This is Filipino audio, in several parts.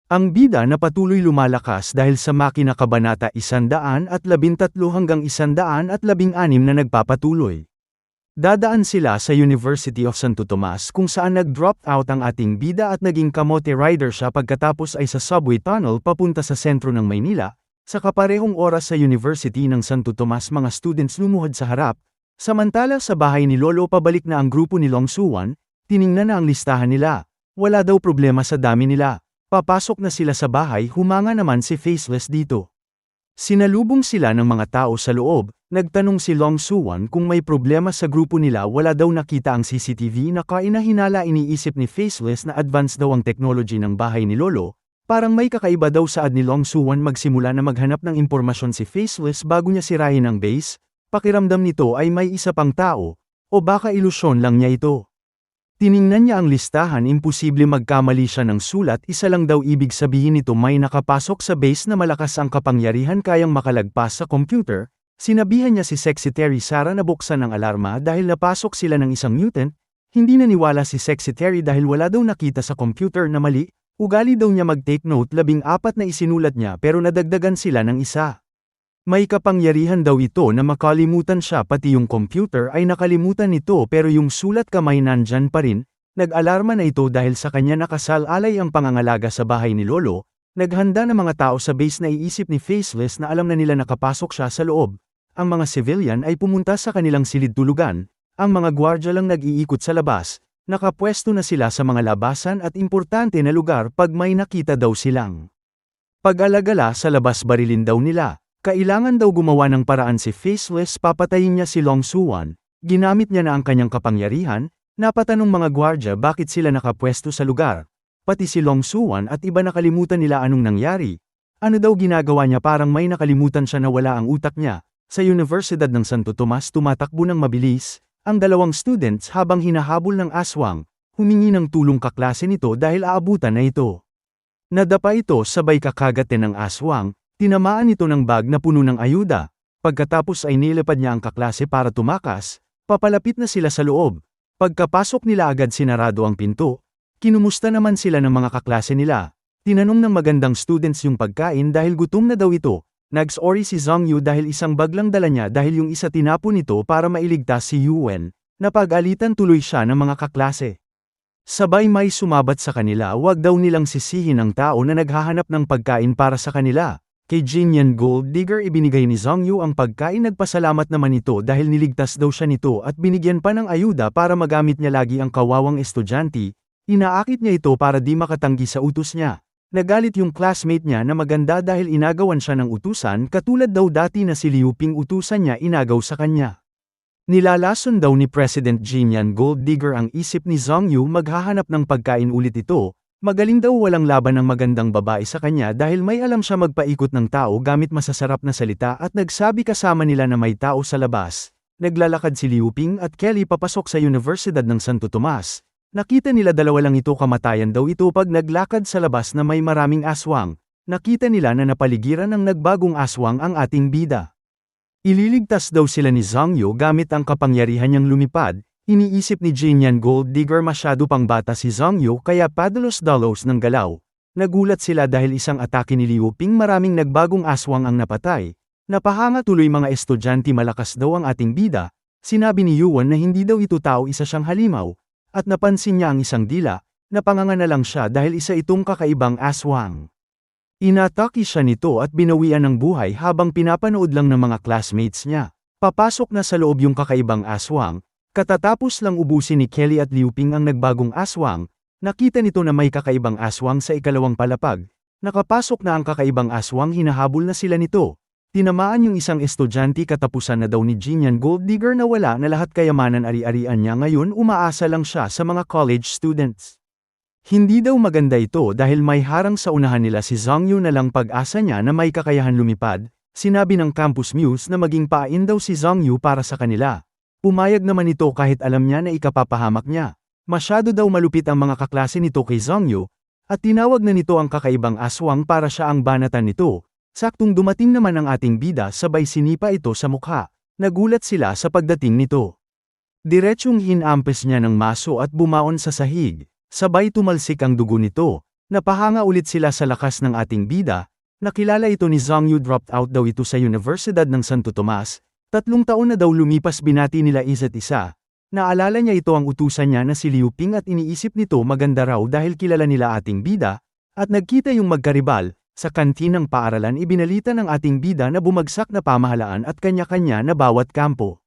Ang bida na patuloy lumalakas dahil sa makina kabanata 113 hanggang 116 na nagpapatuloy. Dadaan sila sa University of Santo Tomas kung saan nag-drop out ang ating bida at naging kamote rider siya pagkatapos ay sa subway tunnel papunta sa sentro ng Maynila. Sa kaparehong oras sa University ng Santo Tomas mga students lumuhod sa harap, samantala sa bahay ni Lolo pabalik na ang grupo ni Long Suwan, tiningnan na ang listahan nila. Wala daw problema sa dami nila. Papasok na sila sa bahay, humanga naman si Faceless dito. Sinalubong sila ng mga tao sa loob, nagtanong si Long Suwan kung may problema sa grupo nila. Wala daw nakita ang CCTV na kainahinala. Iniisip ni Faceless na advance daw ang technology ng bahay ni Lolo, parang may kakaiba daw saad ni Long Suwan magsimula na maghanap ng impormasyon si Faceless bago niya sirahin ang base. Pakiramdam nito ay may isa pang tao, o baka ilusyon lang niya ito. Tiningnan niya ang listahan, imposible magkamali siya ng sulat, isa lang daw ibig sabihin nito may nakapasok sa base na malakas ang kapangyarihan kayang makalagpas sa computer. Sinabihan niya si Sexy Terry Sara na buksan ang alarma dahil napasok sila ng isang mutant. Hindi naniwala si Sexy Terry dahil wala daw nakita sa computer na mali, ugali daw niya mag-take note 14 na isinulat niya pero nadagdagan sila ng isa. May kapangyarihan daw ito na makalimutan siya, pati yung computer ay nakalimutan nito pero yung sulat kamay nandyan pa rin. Nag-alarma na ito dahil sa kanya nakasalalay ang pangangalaga sa bahay ni Lolo. Naghanda na mga tao sa base na iisip ni Faceless na alam na nila nakapasok siya sa loob. Ang mga civilian ay pumunta sa kanilang silid tulugan. Ang mga gwardya lang nag-iikot sa labas. Nakapwesto na sila sa mga labasan at importante na lugar pag may nakita daw silang pag-alagala sa labas, barilin daw nila. Kailangan daw gumawa ng paraan si Faceless, papatayin niya si Long Suwan. Ginamit niya na ang kanyang kapangyarihan. Napatanong mga gwardya bakit sila nakapwesto sa lugar. Pati si Long Suwan at iba nakalimutan nila anong nangyari. Ano daw ginagawa niya, parang may nakalimutan siya na wala ang utak niya. Sa Universidad ng Santo Tomas tumatakbo ng mabilis ang dalawang students habang hinahabol ng aswang. Humingi ng tulong kaklase nito dahil aabutan na ito. Nadapa ito sabay kakagatin ng aswang. Tinamaan ito ng bag na puno ng ayuda. Pagkatapos ay nilipad niya ang kaklase para tumakas. Papalapit na sila sa loob. Pagkapasok nila agad sinarado ang pinto. Kinumusta naman sila ng mga kaklase nila. Tinanong ng magandang students yung pagkain dahil gutom na daw ito. Nag-sorry si Zhongyu dahil isang bag lang dala niya dahil yung isa tinapon nito para mailigtas si Yuwen. Napag-alitan tuloy siya ng mga kaklase. Sabay may sumabat sa kanila, wag daw nilang sisihin ang tao na naghahanap ng pagkain para sa kanila. Kay Jinyan Gold Digger ibinigay ni Zhongyu ang pagkain. Nagpasalamat naman ito dahil niligtas daw siya nito at binigyan pa ng ayuda para magamit niya lagi ang kawawang estudyante. Inaakit niya ito para di makatanggi sa utos niya. Nagalit yung classmate niya na maganda dahil inagawan siya ng utusan, katulad daw dati na si Liu Ping utusan niya inagaw sa kanya. Nilalason daw ni President Jinyan Gold Digger ang isip ni Zhongyu, maghahanap ng pagkain ulit ito. Magaling daw walang laban ng magandang babae sa kanya dahil may alam siya magpaikot ng tao gamit masasarap na salita at nagsabi kasama nila na may tao sa labas. Naglalakad si Liu Ping at Kelly papasok sa Universidad ng Santo Tomas. Nakita nila dalawa lang ito, kamatayan daw ito pag naglakad sa labas na may maraming aswang. Nakita nila na napaligiran ng nagbagong aswang ang ating bida. Ililigtas daw sila ni Zhongyu gamit ang kapangyarihan niyang lumipad. Iniisip ni Jinyan Gold Digger masyado pang bata si Zhongyu kaya padalos-dalos ng galaw. Nagulat sila dahil isang atake ni Liu Ping, maraming nagbagong aswang ang napatay. Napahanga tuloy mga estudyante, malakas daw ang ating bida. Sinabi ni Yuan na hindi daw ito tao, isa siyang halimaw. At napansin niya ang isang dila, napanganga na lang siya dahil isa itong kakaibang aswang. Inatake siya nito at binawian ng buhay habang pinapanood lang ng mga classmates niya. Papasok na sa loob yung kakaibang aswang. Katatapos lang ubusin ni Kelly at Liu Ping ang nagbagong aswang, nakita nito na may kakaibang aswang sa ikalawang palapag. Nakapasok na ang kakaibang aswang, hinahabol na sila nito. Tinamaan yung isang estudyante, katapusan na daw ni Jinyan Gold Digger na wala na lahat kayamanan ari-arian niya, ngayon umaasa lang siya sa mga college students. Hindi daw maganda ito dahil may harang sa unahan nila si Zhongyu na lang pag-asa niya na may kakayahan lumipad. Sinabi ng campus muse na maging pain daw si Zhongyu para sa kanila. Pumayag naman ito kahit alam niya na ikapapahamak niya. Masyado daw malupit ang mga kaklase nito kay Zhongyu, at tinawag na nito ang kakaibang aswang para siya ang banatan nito. Saktong dumating naman ang ating bida, sabay sinipa ito sa mukha. Nagulat sila sa pagdating nito. Diretsyong hinampes niya ng maso at bumaon sa sahig. Sabay tumalsik ang dugo nito. Napahanga ulit sila sa lakas ng ating bida. Nakilala ito ni Zhang Yu, dropped out daw ito sa Universidad ng Santo Tomas. 3 taon na daw lumipas, binati nila isa't isa. Naalala niya ito ang utusan niya na si Liu Ping at iniisip nito maganda raw dahil kilala nila ating bida, at nagkita yung magkaribal. Sa kantin ng paaralan ibinalita ng ating bida na bumagsak na pamahalaan at kanya-kanya na bawat kampo.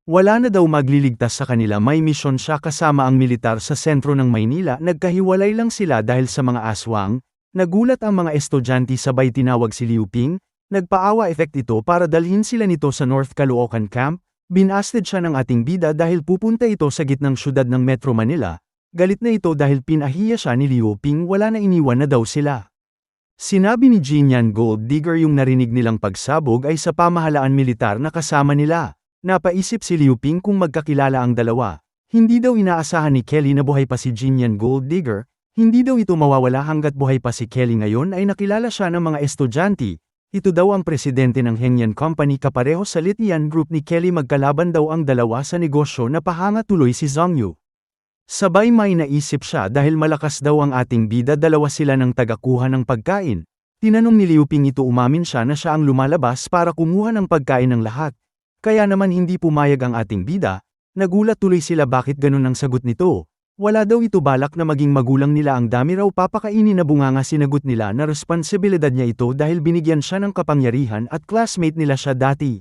Wala na daw magliligtas sa kanila, may misyon siya kasama ang militar sa sentro ng Maynila. Nagkahiwalay lang sila dahil sa mga aswang. Nagulat ang mga estudyante, sabay tinawag si Liu Ping. Nagpaawa effect ito para dalhin sila nito sa North Caloocan Camp. Binasted siya ng ating bida dahil pupunta ito sa gitnang syudad ng Metro Manila. Galit na ito dahil pinahiya siya ni Liu Ping, wala na, iniwan na daw sila. Sinabi ni Jinyan Gold Digger yung narinig nilang pagsabog ay sa pamahalaan militar na kasama nila. Napaisip si Liu Ping kung magkakilala ang dalawa. Hindi daw inaasahan ni Kelly na buhay pa si Jinyan Gold Digger. Hindi daw ito mawawala hanggat buhay pa si Kelly. Ngayon ay nakilala siya ng mga estudyante. Ito daw ang presidente ng Hengyan Company, kapareho sa Litian Group ni Kelly. Magkalaban daw ang dalawa sa negosyo. Napahanga tuloy si Zhang Yu. Sabay may naisip siya dahil malakas daw ang ating bida, dalawa sila ng tagakuha ng pagkain. Tinanong ni Liu Ping ito, umamin siya na siya ang lumalabas para kumuha ng pagkain ng lahat. Kaya naman hindi pumayag ang ating bida. Nagulat tuloy sila bakit ganun ang sagot nito. Wala daw ito balak na maging magulang nila, ang dami raw papakainin na bunganga. Sinagot nila na responsibilidad niya ito dahil binigyan siya ng kapangyarihan at classmate nila siya dati.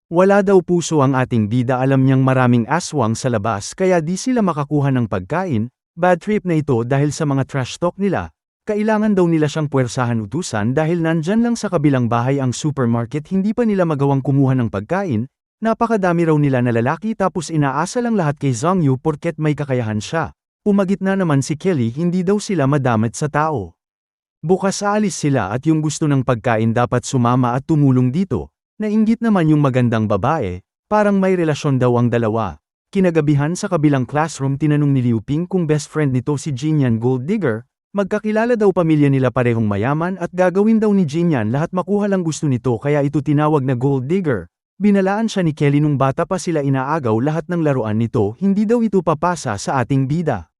Wala daw puso ang ating bida, alam niyang maraming aswang sa labas kaya di sila makakuha ng pagkain. Bad trip na ito dahil sa mga trash talk nila. Kailangan daw nila siyang puwersahan, utusan dahil nandyan lang sa kabilang bahay ang supermarket, hindi pa nila magawang kumuha ng pagkain. Napakadami raw nila na lalaki tapos inaasa lang lahat kay Zhang Yu porket may kakayahan siya. Pumagitna naman si Kelly, hindi daw sila madamit sa tao. Bukas aalis sila at yung gusto ng pagkain dapat sumama at tumulong dito. Nainggit naman yung magandang babae, parang may relasyon daw ang dalawa. Kinagabihan sa kabilang classroom tinanong ni Liu Ping kung best friend nito si Jinyan Gold Digger. Magkakilala daw, pamilya nila parehong mayaman at gagawin daw ni Jinyan lahat makuha lang gusto nito kaya ito tinawag na Gold Digger. Binalaan siya ni Kelly nung bata pa sila, inaagaw lahat ng laruan nito, hindi daw ito papasa sa ating bida.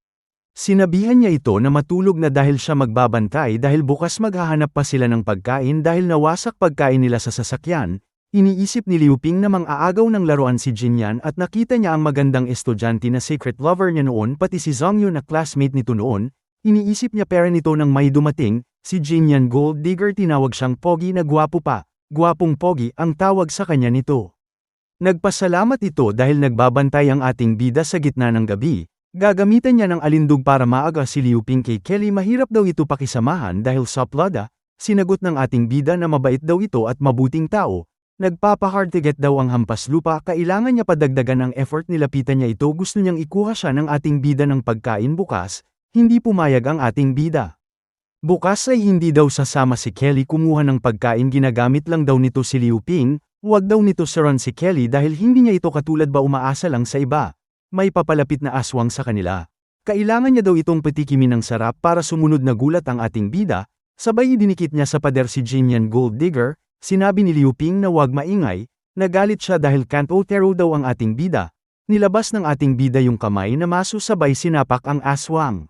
Sinabihan niya ito na matulog na dahil siya magbabantay dahil bukas maghahanap pa sila ng pagkain dahil nawasak pagkain nila sa sasakyan. Iniisip ni Liu Ping na mang-aagaw ng laruan si Jinyan at nakita niya ang magandang estudyante na secret lover niya noon, pati si Zhang Yu na classmate nito noon. Iniisip niya pera nito nang may dumating, si Jinyan Gold Digger, tinawag siyang pogi na gwapo pa. Gwapong pogi ang tawag sa kanya nito. Nagpasalamat ito dahil nagbabantay ang ating bida sa gitna ng gabi. Gagamitan niya ng alindog para maaga si Liu Ping kay Kelly. Mahirap daw ito pakisamahan dahil saplada. Sinagot ng ating bida na mabait daw ito at mabuting tao. Nagpapa-hard to get daw ang hampas lupa, kailangan niya padagdagan ang effort. Nilapitan niya ito, gusto niyang ikuha siya ng ating bida ng pagkain bukas. Hindi pumayag ang ating bida. Bukas ay hindi daw sasama si Kelly kumuha ng pagkain, ginagamit lang daw nito si Liu Ping. Huwag daw nito saran si Kelly dahil hindi niya ito katulad ba umaasa lang sa iba. May papalapit na aswang sa kanila. Kailangan niya daw itong patikimin ng sarap para sumunod. na gulat ang ating bida, sabay idinikit niya sa pader si Jinyan Gold Digger. Sinabi ni Liu Ping na huwag maingay. Nagalit siya dahil can't altero daw ang ating bida. Nilabas ng ating bida yung kamay na maso, sabay sinapak ang aswang.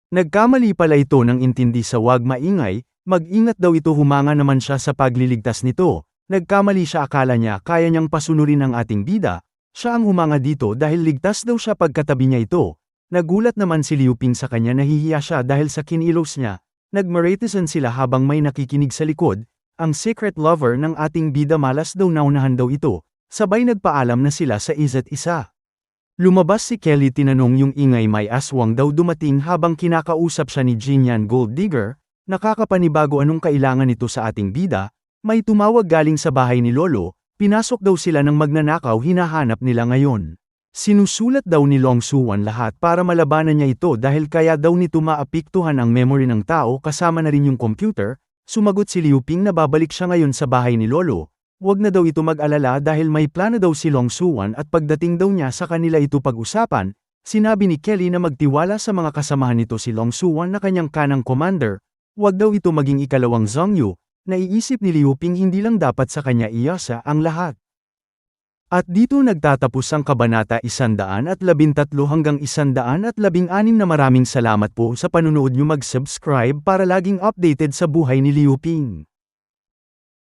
Nagkamali pala ito ng intindi sa huwag maingay. Mag-ingat daw ito, humanga naman siya sa pagliligtas nito. Nagkamali siya, akala niya kaya niyang pasunurin ang ating bida. Siya ang humanga dito dahil ligtas daw siya pagkatabi niya ito. Nagulat naman si Liu Ping sa kanya, nahihiya siya dahil sa kinilos niya. Nagmaretisan sila habang may nakikinig sa likod. Ang secret lover ng ating bida malas daw, naunahan daw ito. Sabay nagpaalam na sila sa isa't isa. Lumabas si Kelly, tinanong yung ingay, may aswang daw dumating habang kinakausap siya ni Jinyan Gold Digger. Nakakapanibago, anong kailangan nito sa ating bida? May tumawag galing sa bahay ni Lolo. Pinasok daw sila ng magnanakaw, hinahanap nila ngayon. Sinusulat daw ni Long Suwan lahat para malabanan niya ito dahil kaya daw nito maapektuhan ang memory ng tao, kasama na rin yung computer. Sumagot si Liu Ping na babalik siya ngayon sa bahay ni Lolo. Huwag na daw ito mag-alala dahil may plano daw si Long Suwan at pagdating daw niya sa kanila ito pag-usapan. Sinabi ni Kelly na magtiwala sa mga kasamahan nito si Long Suwan na kanyang kanang commander. Huwag daw ito maging ikalawang Zhang Yu. Naiisip ni Liu Ping hindi lang dapat sa kanya iasa ang lahat. At dito nagtatapos ang Kabanata 113 hanggang 116 na. Maraming salamat po sa panunood nyo. Mag-subscribe para laging updated sa buhay ni Liu Ping.